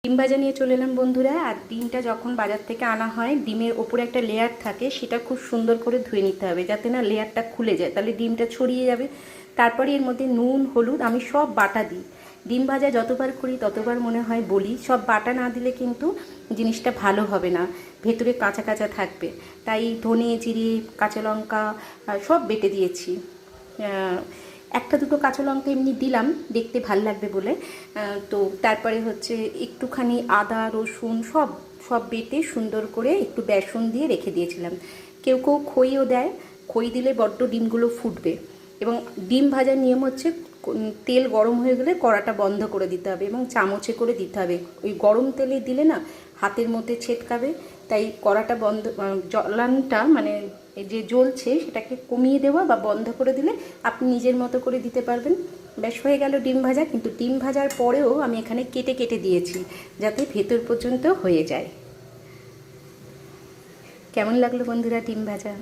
ডিম ভাজা নিয়ে চলে এলাম বন্ধুরা। আর ডিমটা যখন বাজার থেকে আনা হয়, ডিমের ওপরে একটা লেয়ার থাকে, সেটা খুব সুন্দর করে ধুয়ে নিতে হবে যাতে না লেয়ারটা খুলে যায়, তাহলে ডিমটা ছড়িয়ে যাবে। তারপরে এর মধ্যে নুন হলুদ আমি সব বাটা দিই। ডিম ভাজা যতবার করি ততবার মনে হয় বলি, সব বাটা না দিলে কিন্তু জিনিসটা ভালো হবে না, ভেতরে কাঁচা কাঁচা থাকবে। তাই ধনে জিরে কাঁচা লঙ্কা সব বেটে দিয়েছি। একটা দুটো কাঁচা লঙ্কা এমনি দিলাম দেখতে ভাল লাগবে বলে। তো তারপরে হচ্ছে একটুখানি আদা রসুন সব সব বেটে সুন্দর করে একটু বেসন দিয়ে রেখে দিয়েছিলাম। কেউ কেউ খইও দেয়, খই দিলে বড্ড ডিমগুলো ফুটবে। এবং ডিম ভাজার নিয়ম হচ্ছে তেল গরম হয়ে গেলে কড়াটা বন্ধ করে দিতে হবে এবং চামচে করে দিতে হবে। ওই গরম তেলে দিলে না হাতের মধ্যে ছেটকাবে, তাই কড়াটা বন্ধ, জ্বালানটা মানে যে জ্বলছে সেটাকে কমিয়ে দেওয়া বা বন্ধ করে দিলে আপনি নিজের মতো করে দিতে পারবেন। বেশ হয়ে গেল ডিম ভাজা। কিন্তু ডিম ভাজার পরেও আমি এখানে কেটে কেটে দিয়েছি যাতে ভেতর পর্যন্ত হয়ে যায়। কেমন লাগলো বন্ধুরা ডিম ভাজা?